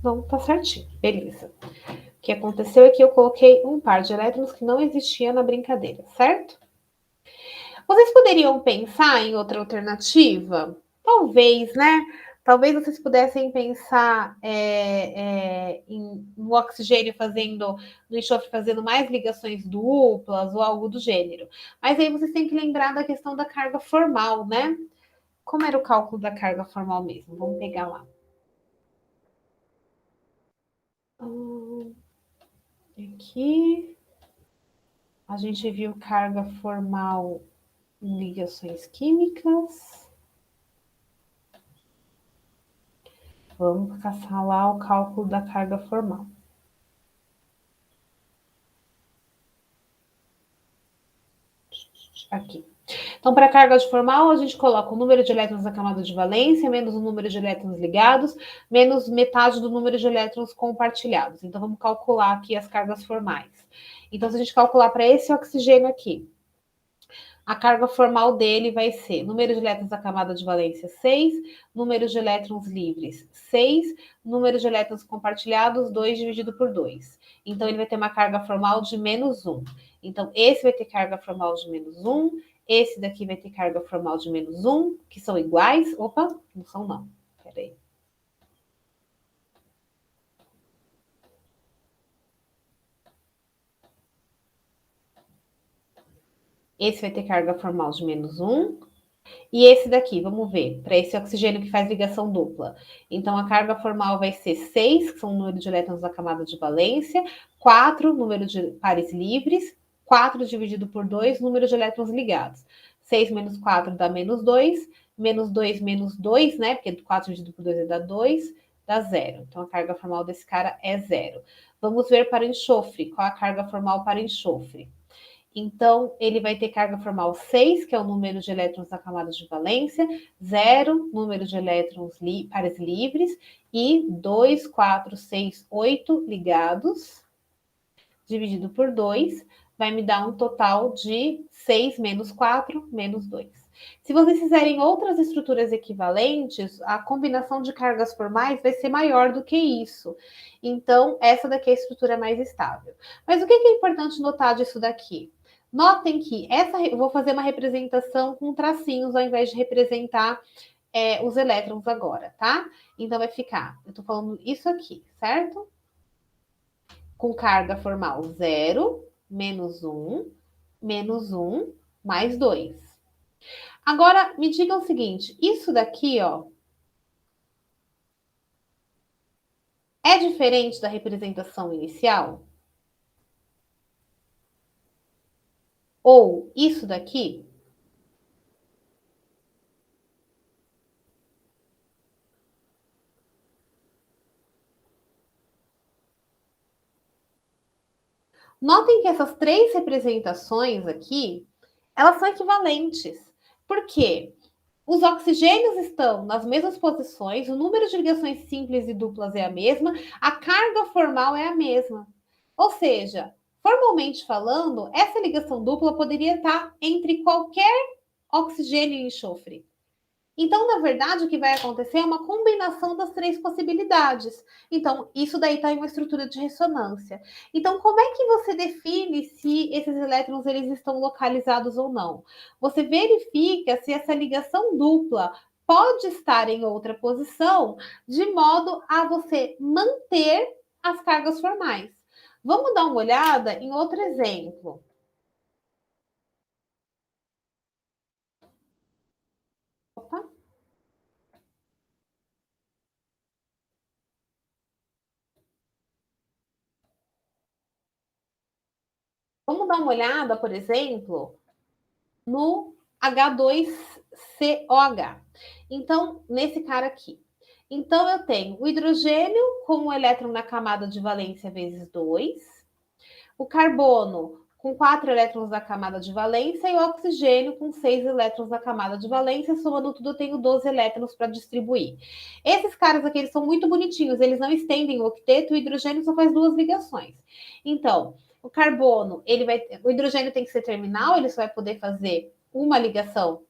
Não, tá certinho. Beleza. O que aconteceu é que eu coloquei um par de elétrons que não existia na brincadeira, certo? Vocês poderiam pensar em outra alternativa? Talvez, né? Talvez vocês pudessem pensar no oxigênio fazendo, no enxofre fazendo mais ligações duplas ou algo do gênero. Mas aí vocês têm que lembrar da questão da carga formal, né? Como era o cálculo da carga formal mesmo? Vamos pegar lá. Aqui. A gente viu carga formal em ligações químicas. Vamos caçar lá o cálculo da carga formal. Aqui. Então, para a carga de formal, a gente coloca o número de elétrons da camada de valência, menos o número de elétrons ligados, menos metade do número de elétrons compartilhados. Então, vamos calcular aqui as cargas formais. Então, se a gente calcular para esse oxigênio aqui, a carga formal dele vai ser número de elétrons da camada de valência 6, número de elétrons livres 6, número de elétrons compartilhados 2 dividido por 2. Então, ele vai ter uma carga formal de menos 1. Então, esse vai ter carga formal de menos 1, esse daqui vai ter carga formal de menos 1, que são iguais. Opa, não são não. Peraí. Esse vai ter carga formal de menos 1. E esse daqui, vamos ver, para esse oxigênio que faz ligação dupla. Então, a carga formal vai ser 6, que são o número de elétrons da camada de valência, 4, número de pares livres, 4 dividido por 2, número de elétrons ligados. 6 menos 4 dá menos 2, menos 2, né? Porque 4 dividido por 2 dá 2, dá 0. Então, a carga formal desse cara é 0. Vamos ver para enxofre. Qual a carga formal para enxofre? Então, ele vai ter carga formal 6, que é o número de elétrons da camada de valência, 0, número de elétrons pares livres, e 2, 4, 6, 8 ligados, dividido por 2, vai me dar um total de 6 menos 4, menos 2. Se vocês fizerem outras estruturas equivalentes, a combinação de cargas formais vai ser maior do que isso. Então, essa daqui é a estrutura mais estável. Mas o que é importante notar disso daqui? Notem que eu vou fazer uma representação com tracinhos ao invés de representar os elétrons agora, tá? Então, vai ficar, eu tô falando isso aqui, certo? Com carga formal 0, menos 1, mais 2. Agora, me digam o seguinte, isso daqui, ó, é diferente da representação inicial? Ou isso daqui? Notem que essas três representações aqui, elas são equivalentes. Por quê? Os oxigênios estão nas mesmas posições, o número de ligações simples e duplas é a mesma, a carga formal é a mesma. Ou seja, formalmente falando, essa ligação dupla poderia estar entre qualquer oxigênio e enxofre. Então, na verdade, o que vai acontecer é uma combinação das três possibilidades. Então, isso daí está em uma estrutura de ressonância. Então, como é que você define se esses elétrons eles estão localizados ou não? Você verifica se essa ligação dupla pode estar em outra posição, de modo a você manter as cargas formais. Vamos dar uma olhada em outro exemplo. Opa. Vamos dar uma olhada, por exemplo, no H2COH. Então, nesse cara aqui. Então, eu tenho o hidrogênio com o elétron na camada de valência vezes 2, o carbono com 4 elétrons na camada de valência e o oxigênio com 6 elétrons na camada de valência. Somando tudo, eu tenho 12 elétrons para distribuir. Esses caras aqui, eles são muito bonitinhos, eles não estendem o octeto, o hidrogênio só faz 2 ligações. Então, o carbono, o hidrogênio tem que ser terminal, ele só vai poder fazer uma ligação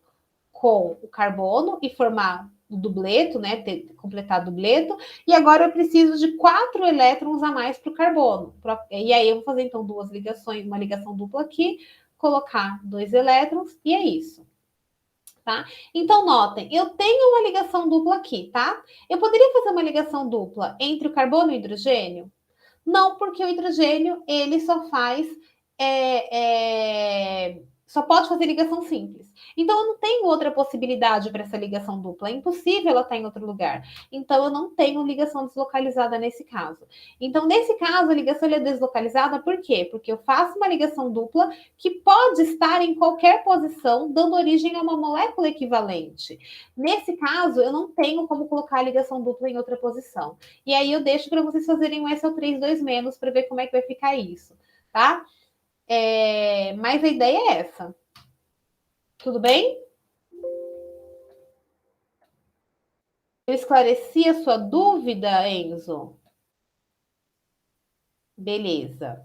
com o carbono e formar o dubleto, né? Completar o dubleto. E agora eu preciso de 4 elétrons a mais para o carbono. E aí eu vou fazer então 2 ligações, uma ligação dupla aqui, colocar 2 elétrons e é isso. Tá? Então, notem, eu tenho uma ligação dupla aqui, tá? Eu poderia fazer uma ligação dupla entre o carbono e o hidrogênio? Não, porque o hidrogênio, ele só faz... só pode fazer ligação simples. Então, eu não tenho outra possibilidade para essa ligação dupla. É impossível ela estar em outro lugar. Então, eu não tenho ligação deslocalizada nesse caso. Então, nesse caso, a ligação é deslocalizada por quê? Porque eu faço uma ligação dupla que pode estar em qualquer posição, dando origem a uma molécula equivalente. Nesse caso, eu não tenho como colocar a ligação dupla em outra posição. E aí, eu deixo para vocês fazerem um SO3 2- para ver como é que vai ficar isso, tá? Mas a ideia é essa. Tudo bem? Eu esclareci a sua dúvida, Enzo? Beleza.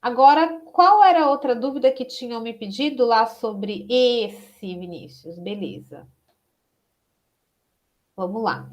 Agora, qual era a outra dúvida que tinham me pedido lá sobre esse, Vinícius? Beleza. Vamos lá.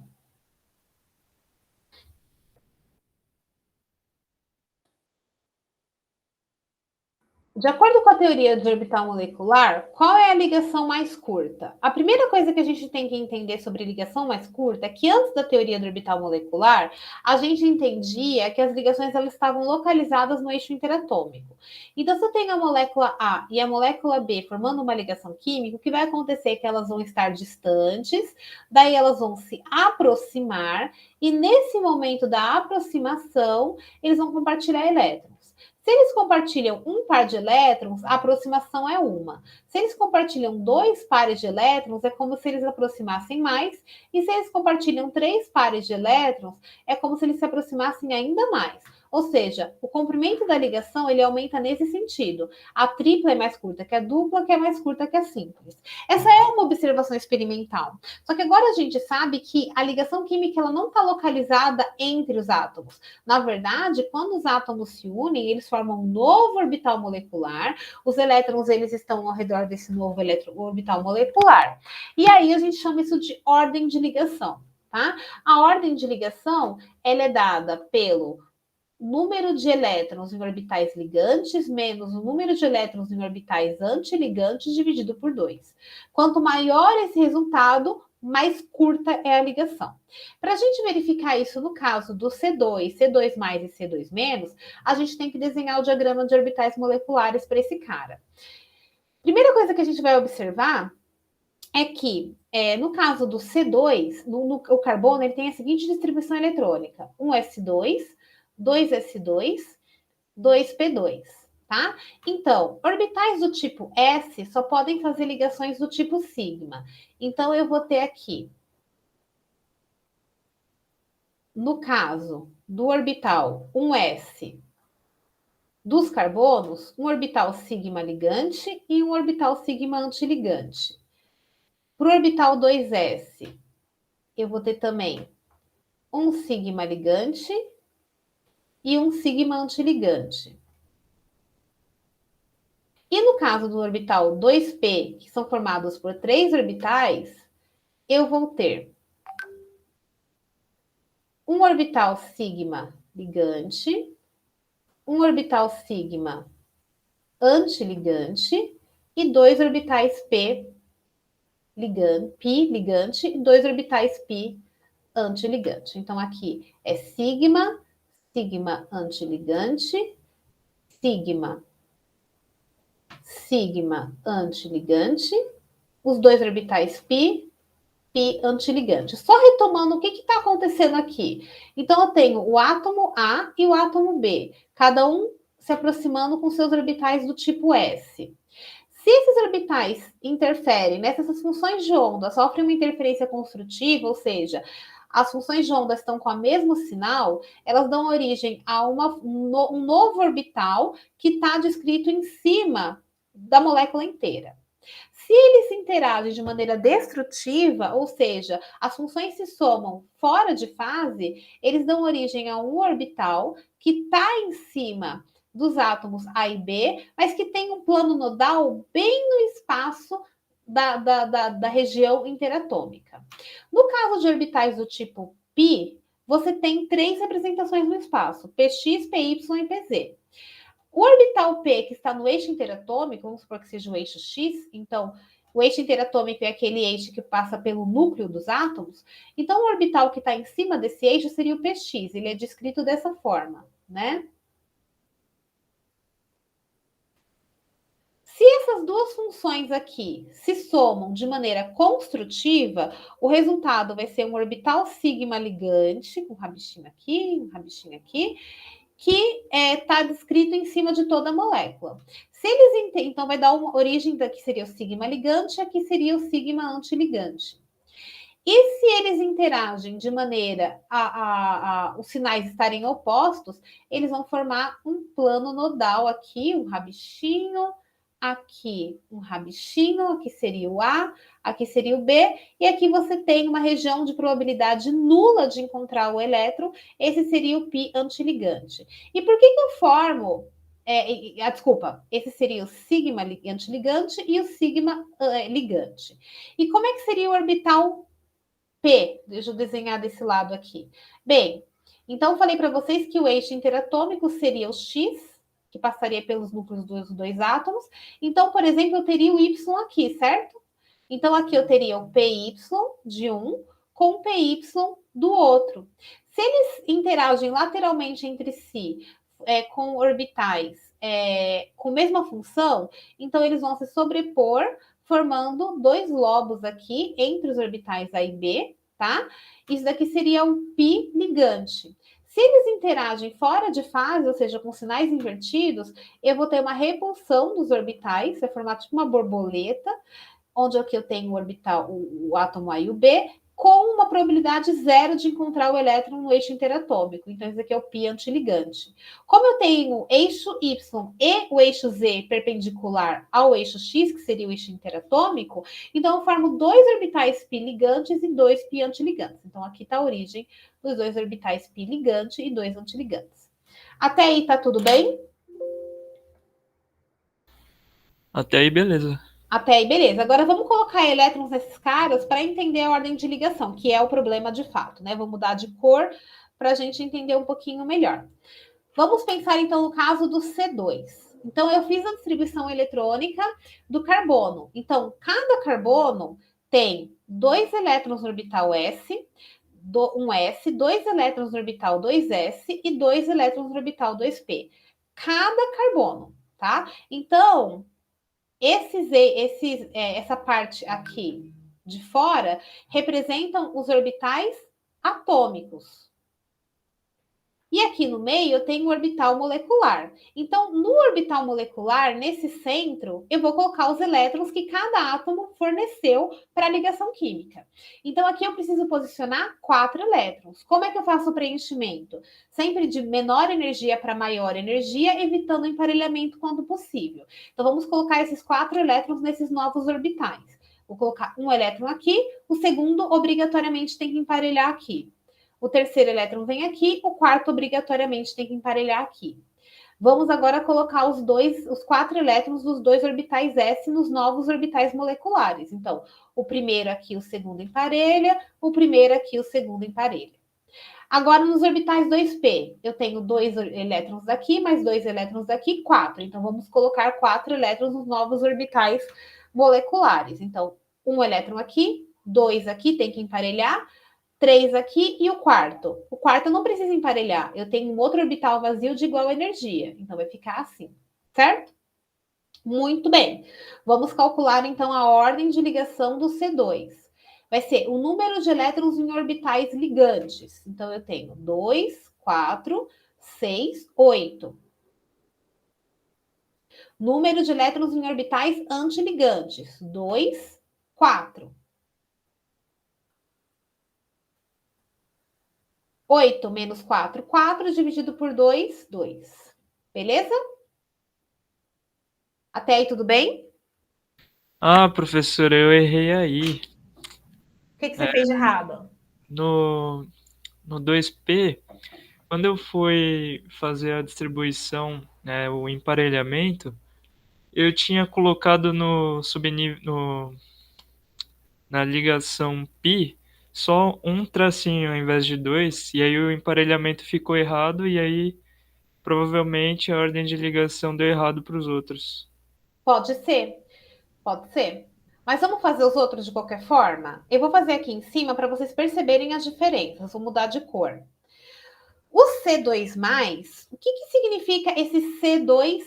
De acordo com a teoria de orbital molecular, qual é a ligação mais curta? A primeira coisa que a gente tem que entender sobre ligação mais curta é que antes da teoria do orbital molecular, a gente entendia que as ligações elas estavam localizadas no eixo interatômico. Então, se eu tenho a molécula A e a molécula B formando uma ligação química, o que vai acontecer é que elas vão estar distantes, daí elas vão se aproximar, e nesse momento da aproximação, eles vão compartilhar elétrons. Se eles compartilham um par de elétrons, a aproximação é uma. Se eles compartilham 2 pares de elétrons, é como se eles aproximassem mais. E se eles compartilham 3 pares de elétrons, é como se eles se aproximassem ainda mais. Ou seja, o comprimento da ligação ele aumenta nesse sentido. A tripla é mais curta que a dupla, que é mais curta que a simples. Essa é uma observação experimental. Só que agora a gente sabe que a ligação química ela não está localizada entre os átomos. Na verdade, quando os átomos se unem, eles formam um novo orbital molecular. Os elétrons eles estão ao redor desse novo orbital molecular. E aí a gente chama isso de ordem de ligação, tá? A ordem de ligação ela é dada pelo número de elétrons em orbitais ligantes menos o número de elétrons em orbitais antiligantes dividido por 2. Quanto maior esse resultado, mais curta é a ligação. Para a gente verificar isso no caso do C2, C2 mais e C2 menos, a gente tem que desenhar o diagrama de orbitais moleculares para esse cara. Primeira coisa que a gente vai observar é que, no caso do C2, o carbono ele tem a seguinte distribuição eletrônica: 1s2, 2s2, 2p2, tá? Então, orbitais do tipo S só podem fazer ligações do tipo sigma. Então, eu vou ter aqui, no caso do orbital 1s dos carbonos, um orbital sigma ligante e um orbital sigma antiligante. Para o orbital 2s, eu vou ter também um sigma ligante e um sigma antiligante. E no caso do orbital 2p, que são formados por 3 orbitais, eu vou ter um orbital sigma ligante, um orbital sigma antiligante e 2 orbitais p ligante e 2 orbitais pi antiligante. Então, aqui é sigma, sigma antiligante, sigma, sigma antiligante, os 2 orbitais pi antiligante. Só retomando o que está acontecendo aqui. Então, eu tenho o átomo A e o átomo B, cada um se aproximando com seus orbitais do tipo S. Se esses orbitais interferem nessas funções de onda, sofrem uma interferência construtiva, ou seja, as funções de onda estão com o mesmo sinal, elas dão origem a um novo orbital que está descrito em cima da molécula inteira. Se eles interagem de maneira destrutiva, ou seja, as funções se somam fora de fase, eles dão origem a um orbital que está em cima dos átomos A e B, mas que tem um plano nodal bem no espaço da região interatômica. No caso de orbitais do tipo π, você tem 3 representações no espaço: Px, Py e Pz. O orbital P, que está no eixo interatômico, vamos supor que seja o eixo X, então o eixo interatômico é aquele eixo que passa pelo núcleo dos átomos. Então, o orbital que está em cima desse eixo seria o Px, ele é descrito dessa forma, né? Se essas duas funções aqui se somam de maneira construtiva, o resultado vai ser um orbital sigma ligante, com um rabichinho aqui, que está descrito em cima de toda a molécula. Se eles então vai dar uma origem daqui seria o sigma ligante, aqui seria o sigma antiligante. E se eles interagem de maneira os sinais estarem opostos, eles vão formar um plano nodal aqui, um rabichinho, aqui um rabichinho, aqui seria o A, aqui seria o B, e aqui você tem uma região de probabilidade nula de encontrar o elétron, esse seria o π antiligante. E por que eu formo... desculpa, esse seria o sigma antiligante e o sigma ligante. E como é que seria o orbital P? Deixa eu desenhar desse lado aqui. Bem, então falei para vocês que o eixo interatômico seria o X, que passaria pelos núcleos dos dois átomos. Então, por exemplo, eu teria o Y aqui, certo? Então, aqui eu teria o PY de um com o PY do outro. Se eles interagem lateralmente entre si com orbitais com a mesma função, então eles vão se sobrepor, formando dois lobos aqui entre os orbitais A e B, tá? Isso daqui seria um π ligante. Se eles interagem fora de fase, ou seja, com sinais invertidos, eu vou ter uma repulsão dos orbitais, vai formar tipo uma borboleta, onde aqui eu tenho o orbital, o átomo A e o B, com uma probabilidade zero de encontrar o elétron no eixo interatômico. Então, esse aqui é o π antiligante. Como eu tenho eixo Y e o eixo Z perpendicular ao eixo X, que seria o eixo interatômico, então eu formo dois orbitais π ligantes e dois π antiligantes. Então, aqui está a origem dos dois orbitais π ligante e dois antiligantes. Até aí, tá tudo bem? Até aí, beleza. Até aí, beleza. Agora vamos colocar elétrons nesses caras para entender a ordem de ligação, que é o problema de fato, né? Vou mudar de cor para a gente entender um pouquinho melhor. Vamos pensar então no caso do C2. Então, eu fiz a distribuição eletrônica do carbono. Então, cada carbono tem 2 elétrons no orbital S, um S, 2 elétrons no orbital 2S e 2 elétrons no orbital 2P. Cada carbono, tá? Então, essa parte aqui de fora representam os orbitais atômicos. E aqui no meio eu tenho o orbital molecular. Então, no orbital molecular, nesse centro, eu vou colocar os elétrons que cada átomo forneceu para a ligação química. Então, aqui eu preciso posicionar 4 elétrons. Como é que eu faço o preenchimento? Sempre de menor energia para maior energia, evitando emparelhamento quando possível. Então, vamos colocar esses 4 elétrons nesses novos orbitais. Vou colocar um elétron aqui, o segundo obrigatoriamente tem que emparelhar aqui. O terceiro elétron vem aqui, o quarto obrigatoriamente tem que emparelhar aqui. Vamos agora colocar os 4 elétrons dos dois orbitais S nos novos orbitais moleculares. Então, o primeiro aqui, o segundo emparelha, o primeiro aqui, o segundo emparelha. Agora, nos orbitais 2P, eu tenho 2 elétrons daqui, mais 2 elétrons daqui, 4. Então, vamos colocar 4 elétrons nos novos orbitais moleculares. Então, um elétron aqui, 2 aqui, tem que emparelhar, 3 aqui e o quarto. O quarto eu não preciso emparelhar. Eu tenho um outro orbital vazio de igual energia. Então, vai ficar assim, certo? Muito bem. Vamos calcular, então, a ordem de ligação do C2. Vai ser o número de elétrons em orbitais ligantes. Então, eu tenho 2, 4, 6, 8. Número de elétrons em orbitais antiligantes. 2, 4. 8 menos 4, 4, dividido por 2, 2. Beleza? Até aí, tudo bem? Ah, professora, eu errei aí. O que você fez de errado? No 2P, quando eu fui fazer a distribuição, né, o emparelhamento, eu tinha colocado no subnível, na ligação π, só um tracinho ao invés de dois, e aí o emparelhamento ficou errado, e aí provavelmente a ordem de ligação deu errado para os outros. Pode ser, pode ser. Mas vamos fazer os outros de qualquer forma? Eu vou fazer aqui em cima para vocês perceberem as diferenças. Vou mudar de cor. O C2+, o que significa esse C2+?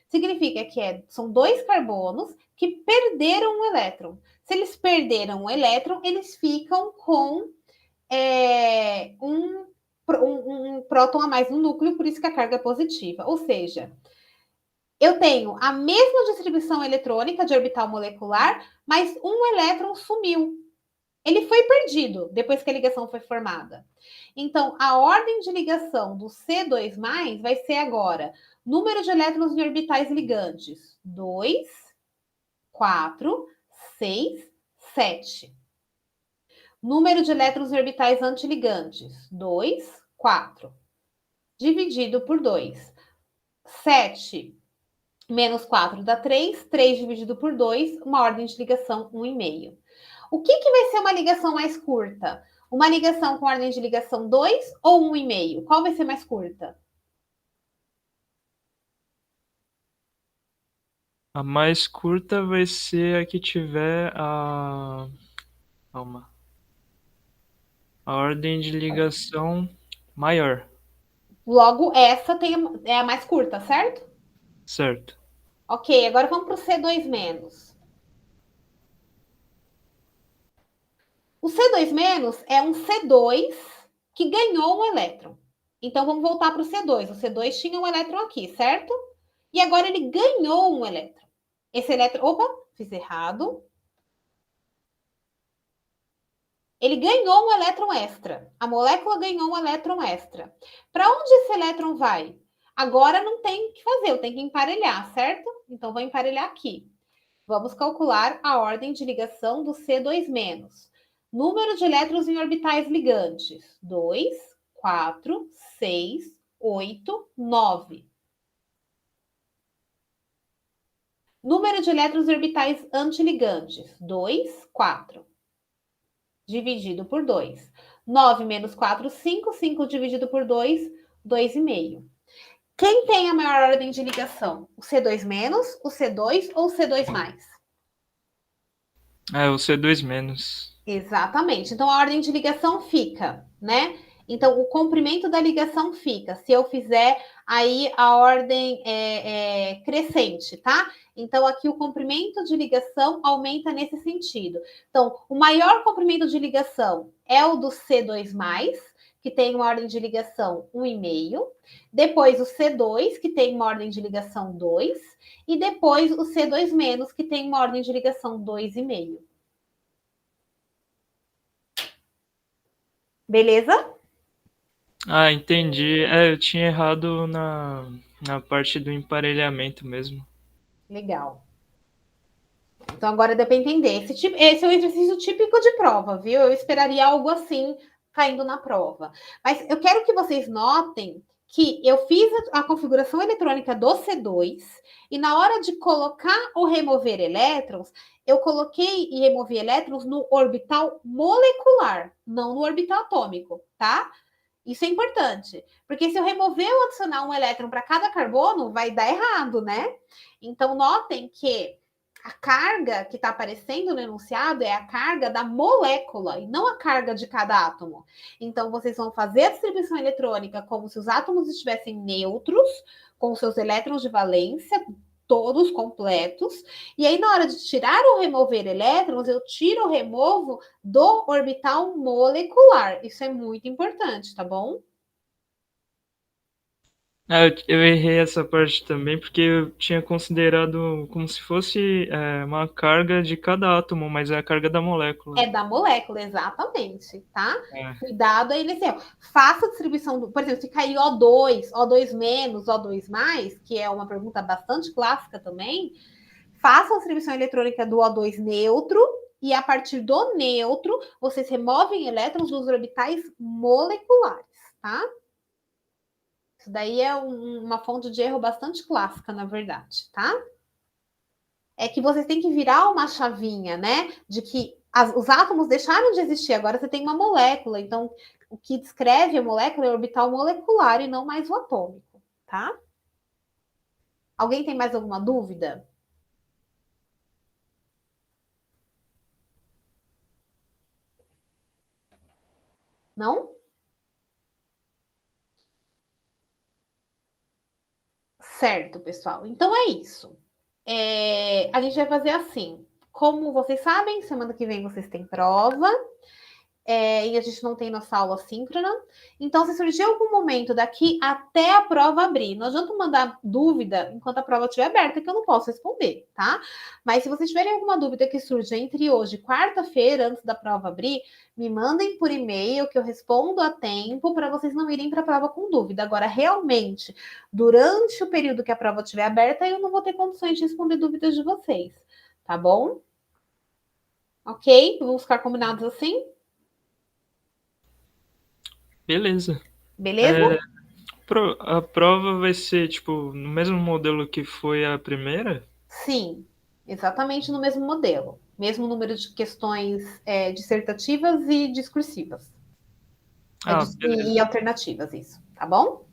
Significa que são 2 carbonos que perderam um elétron. Se eles perderam um elétron, eles ficam com um próton a mais no núcleo, por isso que a carga é positiva. Ou seja, eu tenho a mesma distribuição eletrônica de orbital molecular, mas um elétron sumiu. Ele foi perdido depois que a ligação foi formada. Então, a ordem de ligação do C2+, vai ser agora Número de elétrons em orbitais ligantes: 2, 4, 6, 7. Número de elétrons em orbitais antiligantes: 2, 4. Dividido por 2. 7 menos 4 dá 3. 3 dividido por 2, uma ordem de ligação 1,5. O que vai ser uma ligação mais curta? Uma ligação com ordem de ligação 2 ou 1,5? Qual vai ser mais curta? A mais curta vai ser a que tiver a. Calma. A ordem de ligação maior. Logo, essa é a mais curta, certo? Certo. Ok, agora vamos para o C2-. O C2- é um C2 que ganhou um elétron. Então, vamos voltar para o C2. O C2 tinha um elétron aqui, certo? E agora ele ganhou um elétron. Esse elétron... Opa, fiz errado. Ele ganhou um elétron extra. A molécula ganhou um elétron extra. Para onde esse elétron vai? Agora não tem o que fazer, eu tenho que emparelhar, certo? Então, vou emparelhar aqui. Vamos calcular a ordem de ligação do C2-. Número de elétrons em orbitais ligantes: 2, 4, 6, 8, 9. Número de elétrons em orbitais antiligantes: 2, 4. Dividido por 2. 9 menos 4, 5. 5 dividido por 2, 2,5. Quem tem a maior ordem de ligação? O C2-, o C2 ou o C2+? É, o C2-. Exatamente. Então, a ordem de ligação fica, né? Então, o comprimento da ligação fica. Se eu fizer aí a ordem crescente, tá? Então, aqui o comprimento de ligação aumenta nesse sentido. Então, o maior comprimento de ligação é o do C2+, que tem uma ordem de ligação 1,5. Depois, o C2, que tem uma ordem de ligação 2. E depois, o C2-, que tem uma ordem de ligação 2,5. Beleza? Ah, entendi. É, eu tinha errado na parte do emparelhamento mesmo. Legal. Então, agora deu para entender. Esse é um exercício típico de prova, viu? Eu esperaria algo assim caindo na prova. Mas eu quero que vocês notem que eu fiz a configuração eletrônica do C2 e na hora de colocar ou remover elétrons, eu coloquei e removi elétrons no orbital molecular, não no orbital atômico, tá? Isso é importante, porque se eu remover ou adicionar um elétron para cada carbono, vai dar errado, né? Então, notem que a carga que está aparecendo no enunciado é a carga da molécula e não a carga de cada átomo. Então, vocês vão fazer a distribuição eletrônica como se os átomos estivessem neutros, com seus elétrons de valência todos completos. E aí, na hora de tirar ou remover elétrons, eu tiro ou removo do orbital molecular. Isso é muito importante, tá bom? Ah, eu errei essa parte também porque eu tinha considerado como se fosse uma carga de cada átomo, mas é a carga da molécula. É da molécula, exatamente, tá? É. Cuidado aí nesse erro. Faça a distribuição, por exemplo, se cair O2, O2-, O2+, que é uma pergunta bastante clássica também, faça a distribuição eletrônica do O2 neutro e a partir do neutro, vocês removem elétrons dos orbitais moleculares, tá? Isso daí é uma fonte de erro bastante clássica, na verdade, tá? É que vocês têm que virar uma chavinha, né? De que os átomos deixaram de existir, agora você tem uma molécula. Então, o que descreve a molécula é o orbital molecular e não mais o atômico, tá? Alguém tem mais alguma dúvida? Não? Certo, pessoal. Então é isso. A gente vai fazer assim. Como vocês sabem, semana que vem vocês têm prova. e a gente não tem nossa aula síncrona. Então, se surgir algum momento daqui até a prova abrir, não adianta mandar dúvida enquanto a prova estiver aberta, que eu não posso responder, tá? Mas se vocês tiverem alguma dúvida que surja entre hoje e quarta-feira, antes da prova abrir, me mandem por e-mail que eu respondo a tempo para vocês não irem para a prova com dúvida. Agora, realmente, durante o período que a prova estiver aberta, eu não vou ter condições de responder dúvidas de vocês, tá bom? Ok? Vamos ficar combinados assim? Beleza. Beleza? A prova vai ser, tipo, no mesmo modelo que foi a primeira? Sim, exatamente no mesmo modelo. Mesmo número de questões dissertativas e discursivas. E Beleza. alternativas, isso, tá bom?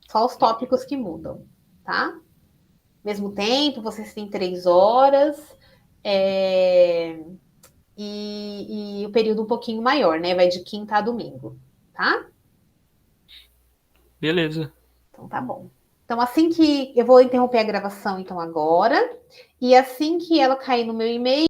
Só os tópicos que mudam, tá? Mesmo tempo, vocês têm 3 horas. E o período um pouquinho maior, né? Vai de quinta a domingo, tá? Beleza. Então tá bom. Então, assim que eu vou interromper a gravação, então, agora, e assim que ela cair no meu e-mail,